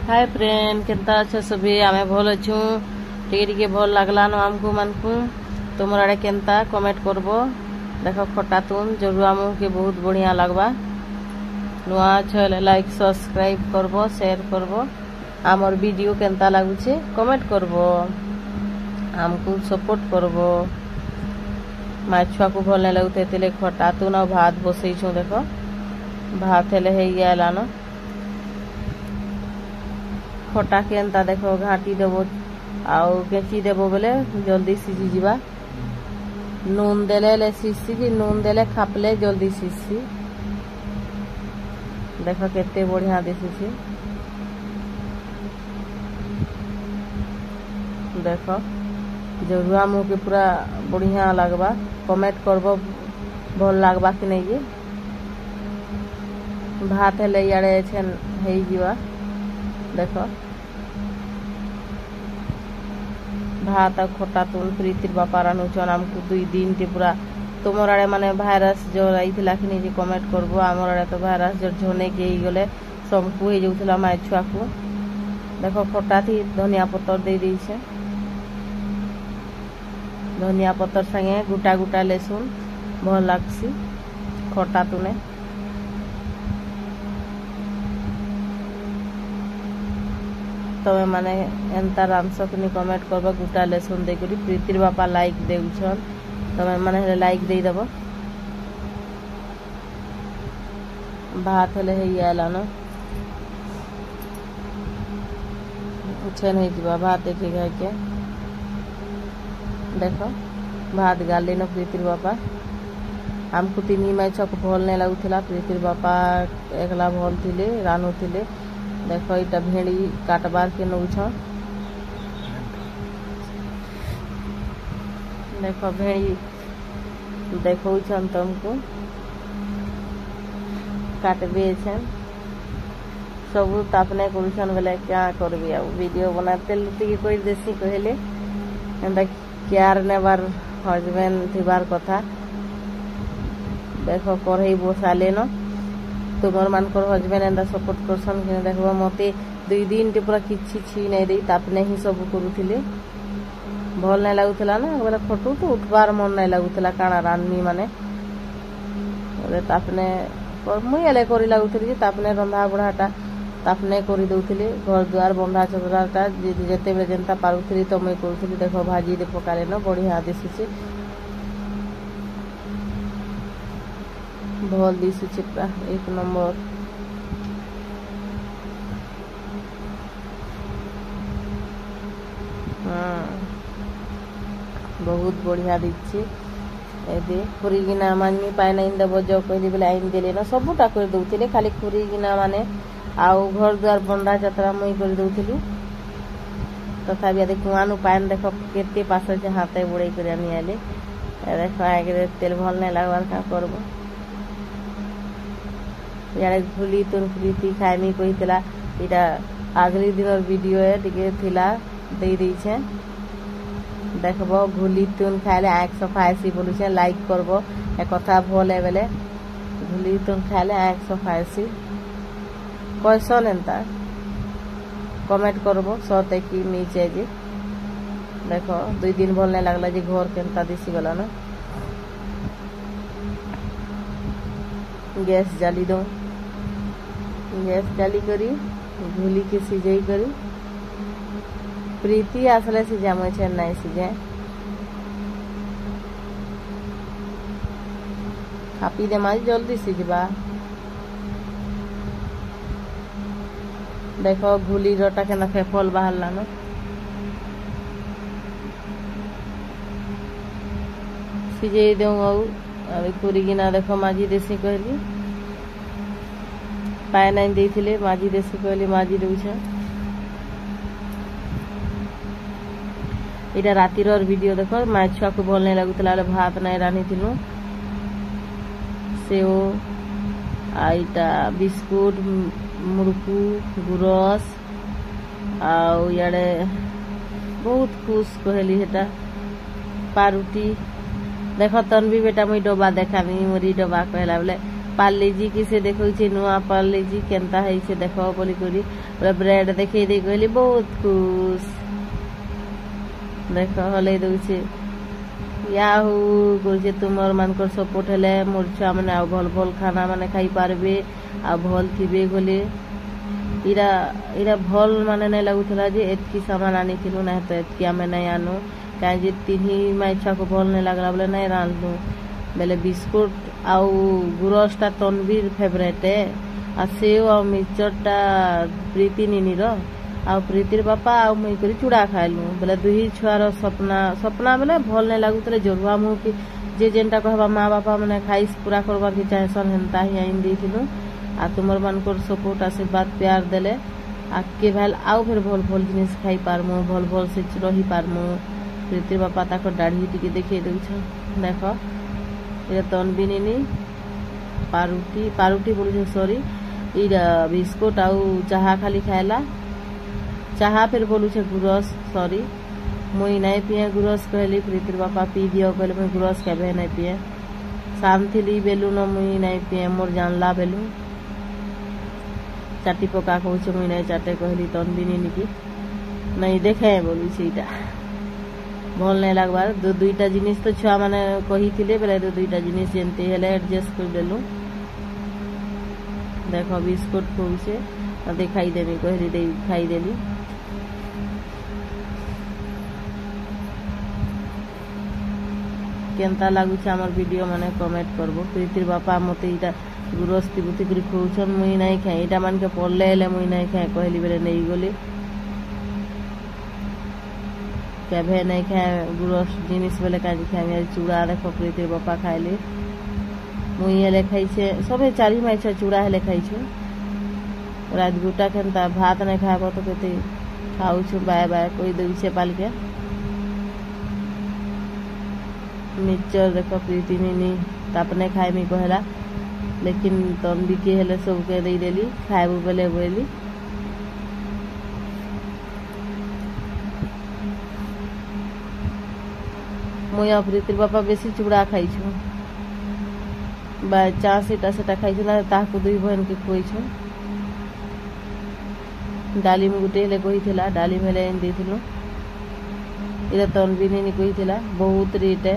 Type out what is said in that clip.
Hi friend केनता अच्छा सभी आमे भल अच्छू टे भल लगला न आमको मानकू तुम आड़े केनता कमेंट करबो। देख खटा तुम जरूर आमके बहुत बढ़िया लगवा नुआ छले लाइक सब्सक्राइब करबो शेयर करबो आमर वीडियो केनता लगुचे कमेंट करबो आमको सपोर्ट करबो। माँ छुआ को भल नहीं लगुते खटा तुन भात बसई छु देख भात हेले हे गलान खटा के एंता देखो घाटी देव आउ केची देव बोले जल्दी सिझी जीवा नून देले सिसी कि नून देले खापले जल्दी सिसी देख केते बढ़िया दिशुची देख जरूर आमके पूरा बढ़िया लगवा कमेंट करबो भल लगवा कि नहीं कि भात हेले इे छेन हे जीवा देख भात खटा तुल प्रीतिर बापा रानुचन आमको 2 दिन टे पूरा तुमर आड़े माने भाइरस जो रही कि नहीं कमेंट करबो आमर आड़े तो भाइरस जो झोने के गले सबको हो जाऊला माए छुआ को देख खटा थी धनिया पतर दे दी छे धनिया पतर संगे गोटा गोटा लेसुन भल लागसी खटा तुने तमे माने एंता रामसकनी कमेंट करबो गोटा लेसुन दे करी प्रीतिर बापा लाइक देउछन तमे माने लाइक दे देबो भात हेले हे आलान छेन हे दिबा भात ठीक है के देखो भात गाली न प्रीतिर बापा हमको 3 माई छक भल नहीं लगुला प्रीतिर बापा एकला भल थिले रानु थिले देख इटा भेड़ी काटबार के नौ देख भेड़ी देखो तुमको काटबे सब तापने कर बोले क्या करबी आ वीडियो बनाते लुटी कोई देसी कहले एंता केयर नेबार हजबैंड थिबार कथा देख कढ़ई बसाले न तुमर मानकर हजबैंड एंता सपोर्ट करसन कि देखो मते 2 दिन टे पूरा किछि छी नहीं दे तापने ही सब करूथिले भल नहीं लगुला ना बोले फटू तो उठबार मन नहीं लगुला काना रान्नी माने बोले तापने मुई एले करी लगुली तापने रंधा बुढ़ाटा तापने करी दउथिले घर द्वार बंधा चतराटा जेते बेले जेंता पारुथिली तो मुई करूथिली देखो भाजी दे पकाले न बढ़िया दिसुची भल दिसुची पूरा 1 नंबर बहुत बढ़िया दिच्छी एदे खुरीगिना मानी पाए नहीं देव जो कहली बोले आईन देले न सबुटा कर दउथिले खाली खुरीगिना माने आउ घर द्वार बंधा चतरा मुई कर दउथिली तथापि यदि कुआनु पान देख केते पास से हाथे बुड़े कर आनी आले देख आगे तेल भल नहीं लगवार का करबो यारे घुली तुन प्रीति खाइमी कहितला इटा आगली दिन वीडियो है टिके थिला दे दी छे देखबो घुली तुन खाइले आँख सफाएसी बोलू छे लाइक करबो ए कथा भल है बेले घुली तुन खाइले आँख सफाएसी कैसन एंता कमेंट करबो सते की नीचे जी देखो 2 दिन भल नहीं लगला जी घर केनता दिसी गला ना गैस जाली दो गैस जाली करी घुली के सिझई करी प्रीति आसले सिझा मुझे नहीं सिझे खापी दे माजी जल्दी सिझबा देखो घुली रोटा के ना फेफल बाहर लानो सिझे दे अभी कुरीगिना देखो माजी देसी कहली पाए नहीं देथिले माजी देसी कहली माजी दउछे इटा रातिर वीडियो देखो माँ छुआ को भल नहीं लगुला भात नहीं रानी थिलु सेव आईटा बिस्कुट मुड़कू गुरस आउ इे बहुत खुश कहली हेटा पारुटी देख तनवी बेटा मुई डब्बा देखामी मोरी डब्बा कहला बोले पार्लेजी कि से देखौछे नुआ पार्लेजी केनता है से देखो बोली करी ब्रेड देखे दे कहली बहुत खुश देख हले दउछे याहू कहे तुमर मानकर सपोर्ट हेले मोर छुआ मैंने आ भल भल खाना माने खाई पारबे आ भल थिबे बोले इरा इरा भल माने नहीं लगुला जे एतकी सामान आनी थिलु ना तो एतकी आमे नहीं आनु कहीं जे तीन माई छुआ को भल नहीं लगला बोले नहीं रांधलु बेले बिस्कुट आउ गुरसटा तनवीर फेवरेट आ सेव आ मिक्सचरटा प्रीति निनी रो आ प्रीतिर बापा आ मुई करी चूड़ा खाइलु बोले दुही छुआर सपना सपना बोले भल नहीं लगुले जरुआ मुँह कि जे जेनटा कहबा माँ बापा मैंने खाइस पूरा करवा के चाहेसन हेन्ता ही आइन देथिलु आ तुमर मानकर सपोर्ट आशीर्वाद प्यार देले आगे भेल आउ फिर भल भल जिनिस खाई पारमु भल भल से रही पारमु प्रीतिर बापा ताक दाढ़ी टिके देखे दउछ देख ये तनबिनी पारुटी पारुटी बोलछे सॉरी इरा बिस्कुट आउ चाहा खाली खाएला चाहा फिर बोलुछे गुरस सॉरी मुई नहीं पिए गुरस कहली प्रीतिर बापा पी दियो कहले मुई गुरस केबे नहीं पिए शांतिली बेलु न मुई नहीं पिए मोर जानला बेलु चाटी पका कहूचे मुई नहीं चाटे कहली तनबिनी निकी नहीं देखे बोलू सीटा भल नहीं लगवार दो दुईटा जिनिस तो छुआ माने कही थिले बेले दो दुईटा जिनिस जेनते हेले एडजस्ट कर देलु देखो बिस्कुट कहूचे मते खाई देबी कहली दे खाई देली केनता लागुचे हमर वीडियो माने कमेंट करबो प्रीतिर बापा मते इटा गुरस तिबुति करी कहउछन मुई नहीं खाए इटा मान के पड़ले हेले मुई नहीं खाए कहली बेले नहीं गली केभे नहीं खाए गुरस जिनिस बेले काजी खाए चूड़ा देखो प्रीतिर बापा खाइले मुई हेले खाइछे सबे चारी माइछे चूड़ा हेले खाइछे रात गुटा केनता भात नहीं खाबो तो केते खाउछु बाय बाय कोई देउछे पाल के मिक्सचर देखो प्रीति निनी तापने खाए मी कहला लेकिन तन भी के हेले सब के दे देली खाएबू बेले बोली मुई प्रीतिर बापा बेसी चूड़ा खाइछु बा चा सेटा सेटा खाइछु ना ताकू दुई बहन के खोइछु डाली में गुटे हेले कही थिला डाली में ले देथिलु इरा तन भी नहीं कही थिला बहुत रेट है